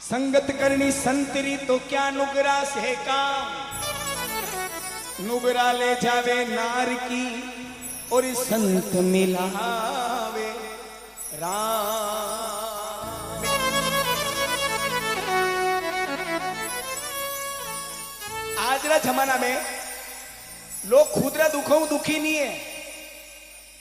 संगत करनी संतरी तो क्या नुगरा से काम, नुगरा ले जावे नार की और संत मिलावे राम। आज ना जमाना में लोग खुदरा दुखाऊ दुखी नहीं है,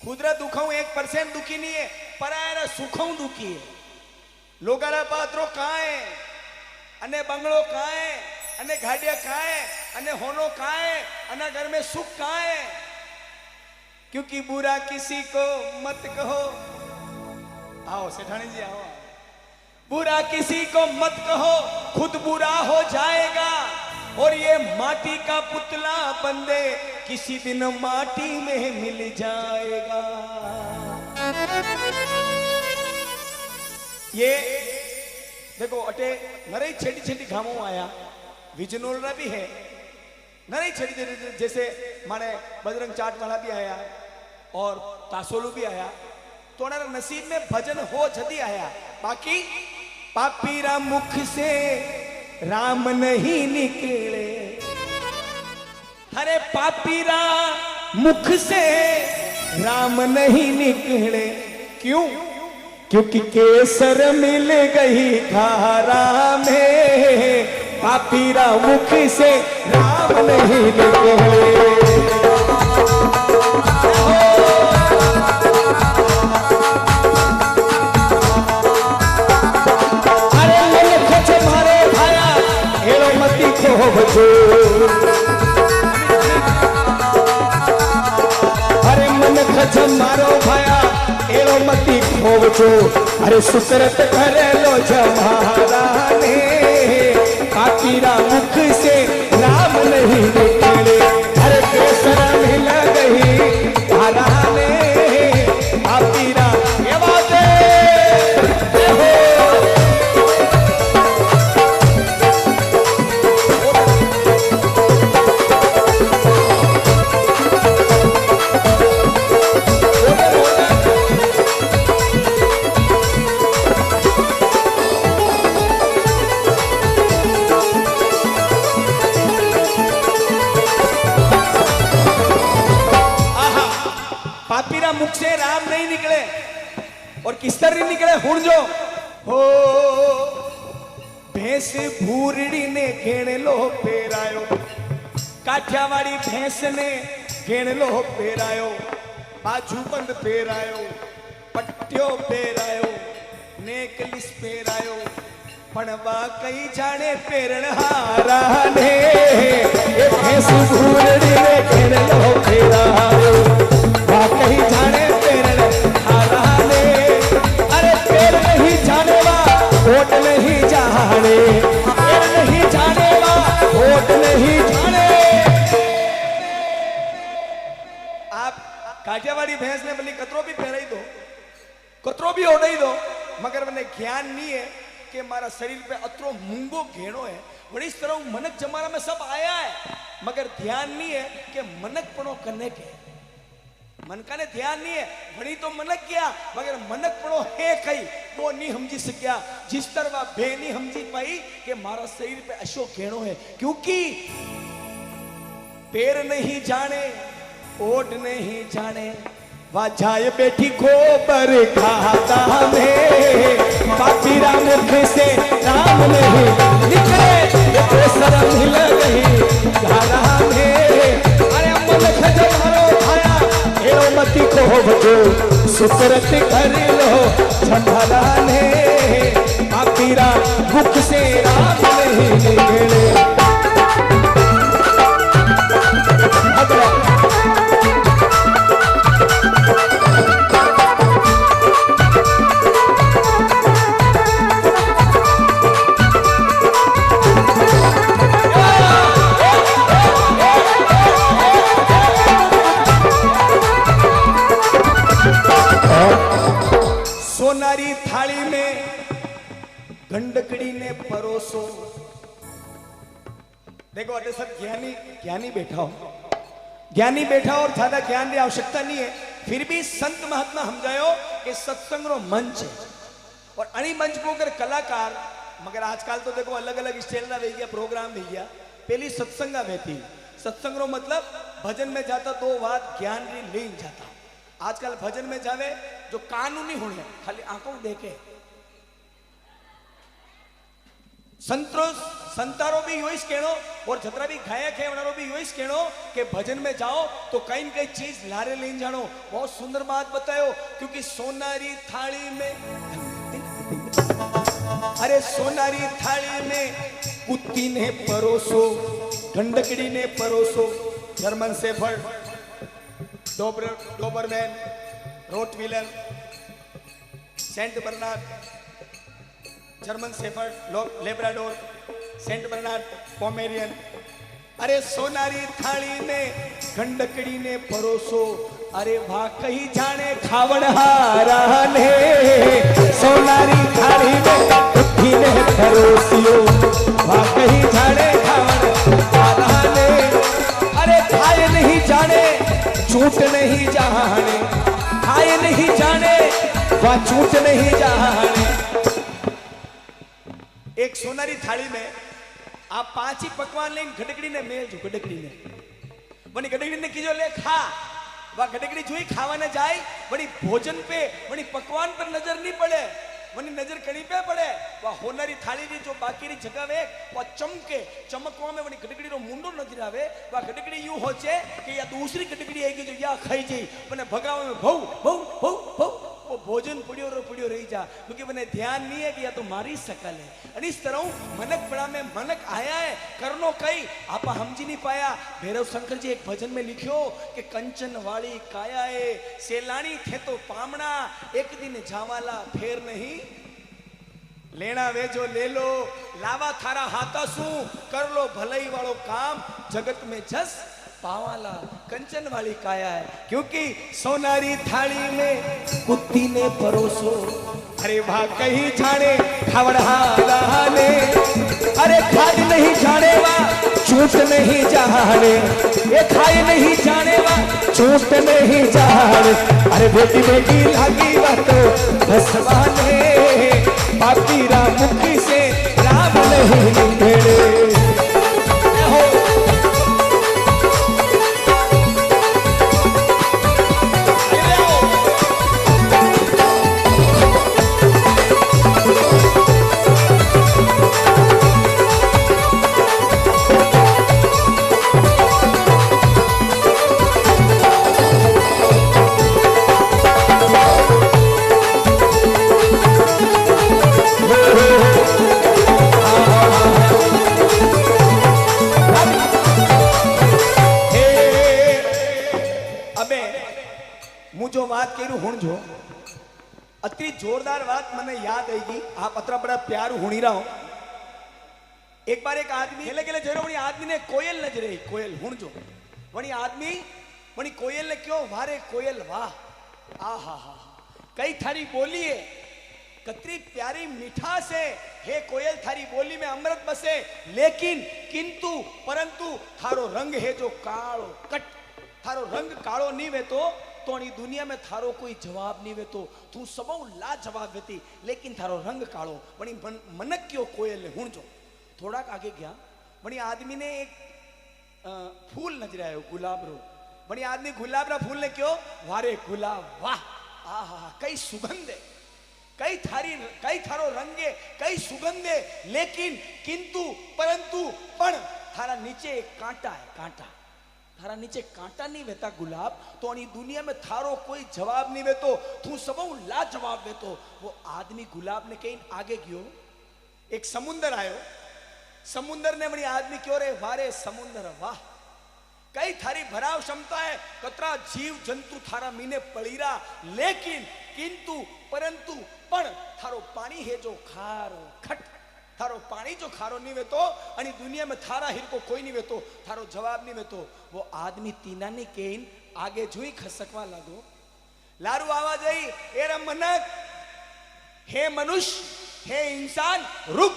खुदरा दुखाऊ 1% दुखी नहीं है, परायना सुखाऊ दुखी है। लोगारा पात्रो काए अने बंगलो काए अने गाड़िया काए अने होनो काए अने घर में सुख काए, क्योंकि बुरा किसी को मत कहो। आओ सेठानी जी आओ। बुरा किसी को मत कहो, खुद बुरा हो जाएगा और ये माटी का पुतला बंदे किसी दिन माटी में मिल जाएगा। ये देखो अटे नरे छेटी छेटी घामों आया, विजनोलरा भी है, नरे छेटी छेटी, जैसे माने बजरंग चाट वाला भी आया और तासोलू भी आया, तो हमारा नसीब में भजन हो जदी आया। बाकी पापीरा मुख से राम नहीं निकले, अरे पापीरा मुख से राम नहीं निकले। क्यों? क्योंकि केसर मिल गई खारा में, पापीरा मुख से राम नहीं निकले। अरे मन खच मारे भाया हेलो मती को बचो, अरे मन खच मारो भाया एलो मती खोवचो, अरे सुकरत करे लो जमारा ने, पापीरा मुख से राम नहीं निकले। अरे केसर मिल गई धारा ने, पापीरा ये बात पापीरा मुख से राम नहीं निकले और किस तरह निकले हुण जो हो। भैंस भूरड़ी ने घेण लो पेरायो, काठियावाड़ी भैंस ने घेण लो पेरायो, बाजूबंद पेरायो, पट्टियो पेरायो, नेकलिस पेरायो, पणवा कई जाने पेरण हारा ने, ये भैंस भूरड़ी ने घेण लो पेरायो, कहीं जाने पेरण हारा ने, अरे पेर नहीं जाने वा वोट नहीं जाने, पेर नहीं जाने वा वोट नहीं जाने। आप काठियावाड़ी भैंस ने भली कतरो भी पहराई दो, कतरो भी ओढ़ाई दो, मगर मैंने ज्ञान नहीं है कि हमारा शरीर पे अतरो मूंगो घेणो है। बड़ी इस तरह मनक जमाना में सब आया है, मगर ध्यान नहीं है कि मनक पनो करने के, मन का ने ध्यान नहीं है। बड़ी तो मनक गया, मगर मनक पड़ो है कई वो नहीं समझी सकिया, जिस तरह बे नहीं समझी पाई कि मारा शरीर पे अशो घेणो है। क्योंकि पैर नहीं जाने ओट नहीं जाने, वा जाए बेटी गोबर खाता में, पापीरा मुख से राम नहीं निकले, ये शर्म हिल गई धारा में। अरे मन खज मारो भाया हेलो मती को बचो, सुकरत कर लो झंडा ने, पापीरा मुख से राम नहीं निकले। सोनारी थाली में गंडकड़ी ने परोसो। देखो अटे सब ज्ञानी ज्ञानी बैठा हो, ज्ञानी बैठा और ज्यादा ज्ञान की आवश्यकता नहीं है, फिर भी संत महात्मा समझायो कि सत्संग रो मंच है और अणी मंच को अगर कलाकार मगर आजकल तो देखो अलग अलग स्टाइल ना वे गया प्रोग्राम वे गया पहली सत्संगा वेती सत्संग रो मतलब भजन में जाता तो बात ज्ञान री ले जाता आजकल भजन में जावे जो कानूनी होने खाली आंखों देखे संतारो भी योइस कहनो और जतरा भी गायक है उनारो भी योइस कहनो कि भजन में जाओ तो कहीं न कहीं चीज लारे ले जानो बहुत सुंदर बात बतायो क्योंकि सोनारी थाली में अरे सोनारी थाली में कुत्ती ने परोसो गंडकड़ी ने परोसो German shepherd Doberman Rottweiler Saint Bernard German shepherd Labrador Saint Bernard Pomeranian अरे सोनारी थाली में गंडकड़ी ने परोसो अरे वाह कहीं जाने खावड़हारा ने सोनारी थाली में कुत्ती ने परोसियो वाह कहीं जाने खावड़हारा ने अरे खाए नहीं जाने झूठ नहीं जाने खाए नहीं जाने वह झूठ नहीं जाने एक सोनारी थाली में आप 5 ही पकवान लेंगे गडकड़ी ने मेल जो गडकड़ी ने बनी गडकड़ी ने कीजो ले खा वह गडकड़ी जो ही खावा न जाए बड़ी भोजन पे बड़ी पकवान पर नजर नहीं पड़े वनी नजर कड़ी पे पड़े वह होनारी थाली री जो बाकी री जगह वे वह चमके चमकवा में वनी गडकड़ी रो मुंडो नजर आवे वह गडकड़ी यूं होचे कि या दूसरी गडकड़ी आएगी जो या खाई जाई बने भगावे में भौ भौ भौ भौ वो भोजन पुड़ियो रही जा क्योंकि मैंने ध्यान नहीं है कि या तो मारी सकल है और इस तरह मनक बड़ा में मनक आया है करनो कई आप समझी नहीं पाया भैरव शंकर जी एक भजन में लिखियो कि कंचन वाली काया है सेलानी थे तो पामना एक दिन जावाला फेर नहीं लेना वे जो ले लो लावा थारा हाथा सू कर लो भलाई वालों काम जगत में जस पावाला कंचन वाली काया है क्योंकि सोनारी थाली में कुत्ती ने परोसो अरे वाह कहीं जाने खावड़हारा ने अरे खाई नहीं जाने वाह झूठ नहीं जाने ये खाई नहीं जाने वाह झूठ नहीं जाने अरे बेटी बेटी लागी बात भसवाने पापी राम मुखी से राम नहीं भेड़े अति जोरदार बात मैंने याद आएगी आप अतरा बड़ा प्यार हुणी रहा हो एक बार एक आदमी खेले खेले जो वही आदमी ने कोयल नजर आई कोयल हुण जो वही आदमी वही कोयल ने क्यों वारे कोयल वाह आ हा कई थारी बोली है कतरी प्यारी मीठा से हे कोयल थारी बोली में अमृत बसे लेकिन किंतु परंतु थारो रंग है जो कालो कट थारो रंग कालो नहीं वे तो दुनिया में थारो कोई जवाब नहीं वे तो तू सबो ला जवाब वेती लेकिन थारो रंग कालो बनी मनक क्यों कोयल ने हुण जो थोड़ा आगे गया बनी आदमी ने एक फूल नजर आयो गुलाब रो बनी आदमी गुलाब रा फूल ने क्यों वारे गुलाब वाह आहा कई सुगंध है कई थारो रंगे कई सुगंधे लेकिन किंतु परंतु पण थारा नीचे एक कांटा है कांटा थारा नीचे कांटा नहीं वेता गुलाब तो दुनिया में थारो कोई जवाब नहीं वेतो तू सब ला जवाब वेतो वो आदमी गुलाब ने कहीं आगे गयो एक समुंदर आयो समुंदर ने बड़ी आदमी क्यों रे वारे समुंदर वाह कई थारी भराव क्षमता है कतरा जीव जंतु थारा मीने पड़ीरा लेकिन किंतु परंतु पण थारो पानी है जो खारो खट थारो पानी जो खारो नहीं वेतो अनि दुनिया में थारा हिरको कोई नहीं वेतो थारो जवाब नहीं वेतो वो आदमी तीना ने केन आगे जोई खसकवा लागो लारू आवाज आई एरा मनक हे मनुष्य हे इंसान रुक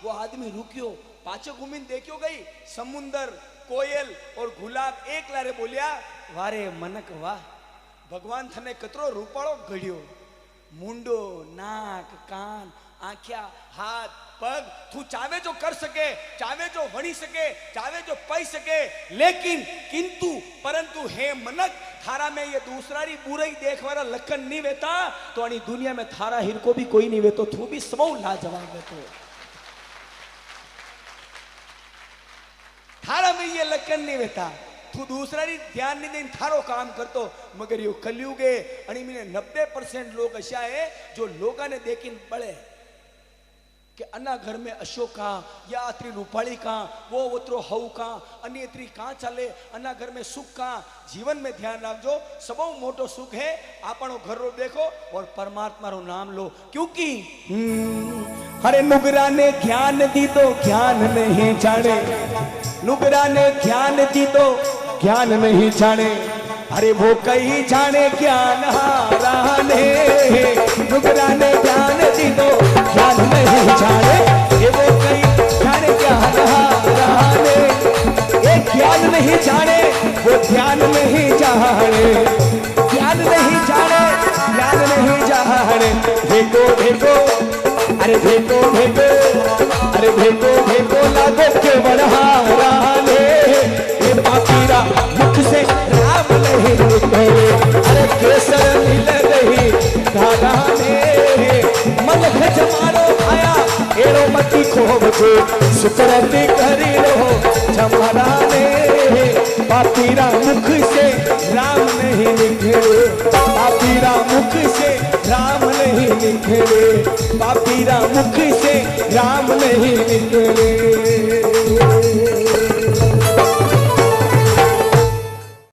वो आदमी रुकियो पाछो घूमीन देखियो गई समुंदर कोयल और गुलाब एक लारे बोलिया वारे मनक वाह भगवान थने कतरो रूपाळो घड़ियो मुंडो नाक कान आंख्या हाथ पग तू चावे जो कर सके, चावे जो वणी सके, चावे जो पई सके, लेकिन किंतु परंतु हे मनक थारा में ये दूसरा री बुराई देखवारा लखन नहीं वेता तो अनी दुनिया में थारा हिर को भी कोई नहीं वेतो, तू भी सबो लाजवाब वेतो। थारा में ये लखन नहीं वेता, तू दूसरा री ध्यान नहीं देन थारो काम करतो। मगर यो कलयुगे आणि मैंने 90% लोग अशा है जो लोगा ने देखिन बड़े कि अन्ना घर में अशोक का या अत्री रूपाली का वो उतरो हऊ का अन्य इतरी कहाँ चले, अन्ना घर में सुख का। जीवन में ध्यान रखो, सबो मोटो सुख है आपनो घर रो देखो और परमात्मा रो नाम लो। क्योंकि हरे नुगरा ने ज्ञान दी तो ज्ञान नहीं जाने, नुगरा ने ज्ञान दी तो ज्ञान नहीं जाने, अरे वो कहीं जाने ज्ञान हारा ने। नुगरा ने ज्ञान दी तो ज्ञान नहीं जाने, ये वो कहीं जाने ज्ञान हारा ने। एक ज्ञान नहीं जाने वो ध्यान नहीं जाने, ज्ञान नहीं जाने ज्ञान नहीं जाने। देखो देखो अरे देखो देखो अरे देखो देखो लागो के बड़हारा ने। ये पापीरा मुख से राम नहीं निकले, अरे केसर मिल गई धारा ने। मन जमानो आया एरो मती खोब को सुकरती करी लो जमाना ने। पापीरा मुख से राम नहीं निकले, पापीरा मुख से राम नहीं निकले, पापीरा मुख से राम नहीं निकले।